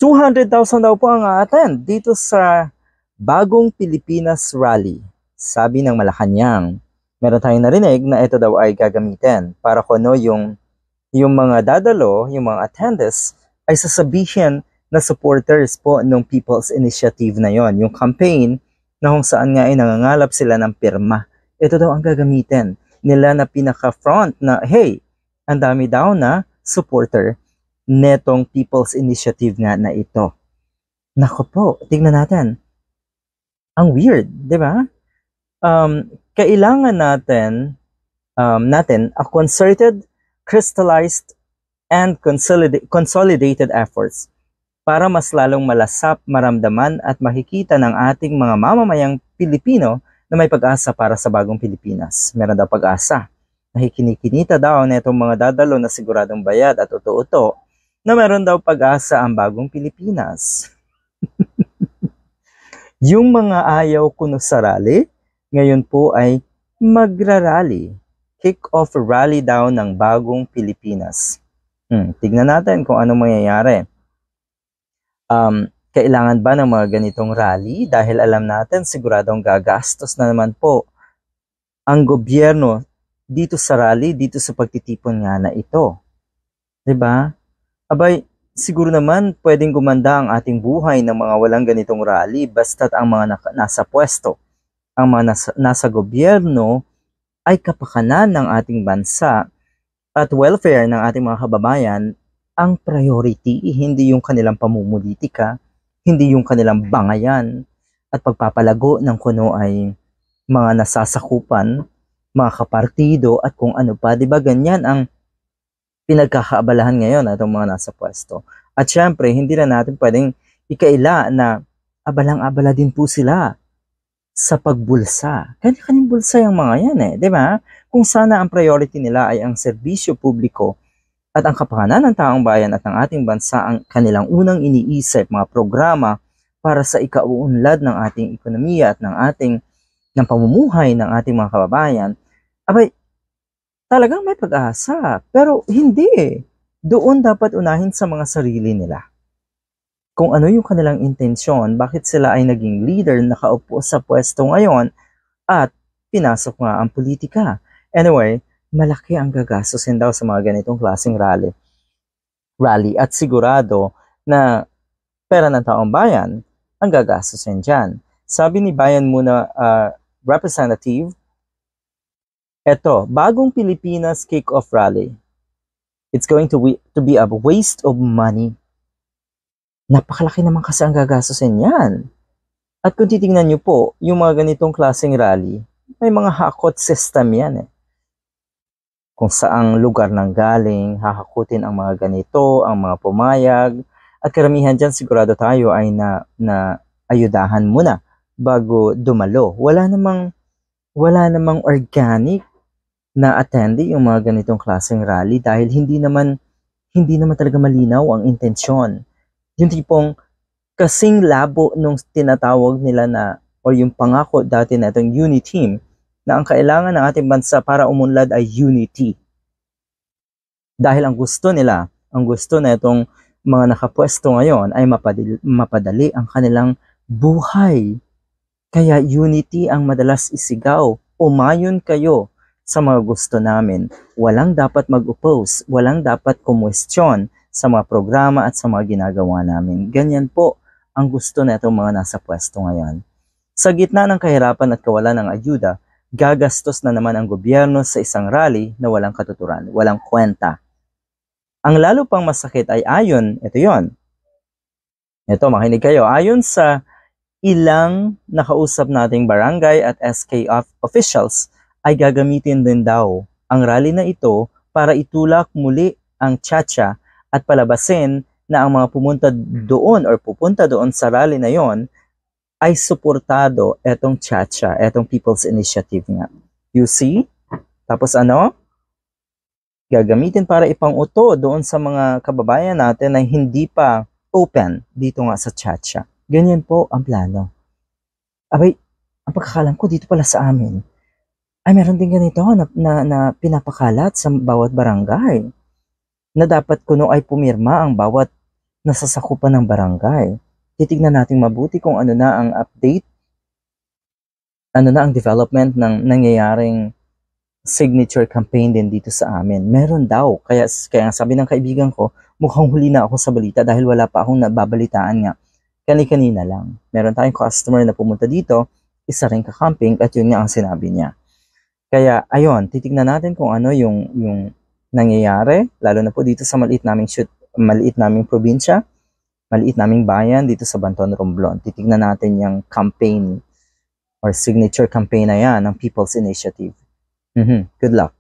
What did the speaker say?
200,000 daw po ang a-attend dito sa Bagong Pilipinas Rally. Sabi ng Malacanang. Meron tayong narinig na ito daw ay gagamitin para kuno yung mga dadalo, yung mga attendees ay sasabihin na supporters po ng People's Initiative na yon, yung campaign na kung saan nga ay nangangalap sila ng pirma. Ito daw ang gagamitin nila na pinaka-front na, hey, ang dami daw na supporter netong People's Initiative nga na ito. Nako po, tignan natin. Ang weird, di ba? Kailangan natin a concerted, crystallized, and consolidated efforts para mas lalong malasap, maramdaman at makikita ng ating mga mamamayang Pilipino na may pag-asa para sa bagong Pilipinas. Meron daw pag-asa. Nakikinikinita daw na itong mga dadalo na siguradong bayad at uto-uto na meron daw pag-asa ang bagong Pilipinas. Yung mga ayaw kuno sa rally, ngayon po ay magrarally. Kick-off rally daw ng bagong Pilipinas. Tignan natin kung ano mangyayari. Kailangan ba ng mga ganitong rally? Dahil alam natin siguradong gagastos na naman po ang gobyerno dito sa rally, dito sa pagtitipon nga na ito. 'Di ba? Abay, siguro naman pwedeng gumanda ang ating buhay ng mga walang ganitong rally basta't ang mga nasa pwesto, ang mga nasa gobyerno ay kapakanan ng ating bansa at welfare ng ating mga kababayan ang priority, hindi yung kanilang pamumulitika, hindi yung kanilang bangayan at pagpapalago ng kuno ay mga nasasakupan, mga kapartido at kung ano pa. Diba ganyan ang pinagkakaabalahan ngayon at mga nasa pwesto. At syempre, hindi na natin pwedeng ikaila na abalang-abala din po sila sa pagbulsa. Kanya-kanyang bulsa yung mga yan di ba? Kung sana ang priority nila ay ang serbisyo publiko at ang kapakanan ng taong bayan at ng ating bansa ang kanilang unang iniisip, mga programa para sa ikauunlad ng ating ekonomiya at ng pamumuhay ng ating mga kababayan, abay, talagang may pag-asa. Pero hindi. Doon dapat unahin sa mga sarili nila. Kung ano yung kanilang intensyon, bakit sila ay naging leader, nakaupo sa pwesto ngayon, at pinasok nga ang politika. Anyway, malaki ang gagastusin daw sa mga ganitong klaseng rally. At sigurado na pera ng taong bayan ang gagastusin dyan. Sabi ni Bayan Muna Representative, eto, Bagong Pilipinas Kick-Off Rally. It's going to be a waste of money. Napakalaki naman kasi ang gagastusin yan. At kung titingnan nyo po, yung mga ganitong klaseng rally, may mga hakot system yan kung saang lugar nang galing, hahakutin ang mga ganito, ang mga pumayag, at karamihan dyan sigurado tayo ay na ayudahan muna bago dumalo. Wala namang organic na attendee yung mga ganitong klaseng rally dahil hindi naman talaga malinaw ang intensyon. Yung tipong kasing labo nung tinatawag nila na o yung pangako dati na itong unity team na ang kailangan ng ating bansa para umunlad ay unity. Dahil ang gusto na itong mga nakapwesto ngayon ay mapadali ang kanilang buhay. Kaya unity ang madalas isigaw. Umayon kayo sa mga gusto namin. Walang dapat mag-oppose, walang dapat kumwestiyon sa mga programa at sa mga ginagawa namin. Ganyan po ang gusto na itong mga nasa pwesto ngayon. Sa gitna ng kahirapan at kawalan ng ayuda, gagastos na naman ang gobyerno sa isang rally na walang katuturan, walang kwenta. Ang lalo pang masakit ay ito yon. Ito, makinig kayo. Ayon sa ilang nakausap nating barangay at SK officials, ay gagamitin din daw ang rally na ito para itulak muli ang tsa-tsa at palabasin na ang mga pupunta doon sa rally na yon ay suportado etong tsa-tsa, etong People's Initiative nga. You see? Tapos gagamitin para ipang-uto doon sa mga kababayan natin na hindi pa open dito nga sa tsa-tsa. Ganyan po ang plano. Abay, ang pagkakalam ko dito pala sa amin, ay meron din ganito na pinapakalat sa bawat barangay na dapat kuno ay pumirma ang bawat nasasakupan ng barangay. Titignan natin mabuti kung ano na ang update, ano na ang development ng nangyayaring signature campaign din dito sa amin. Meron daw. Kaya sabi ng kaibigan ko, mukhang huli na ako sa balita dahil wala pa akong nababalitaan nga. Kani-kanina lang. Meron tayong customer na pumunta dito, isa rin ka-camping at yun nga ang sinabi niya. Kaya ayun, titignan natin kung ano yung nangyayari, lalo na po dito sa maliit naming probinsya, maliit naming bayan dito sa Banton, Romblon. Titignan natin yung campaign or signature campaign na yan ng People's Initiative. Good luck.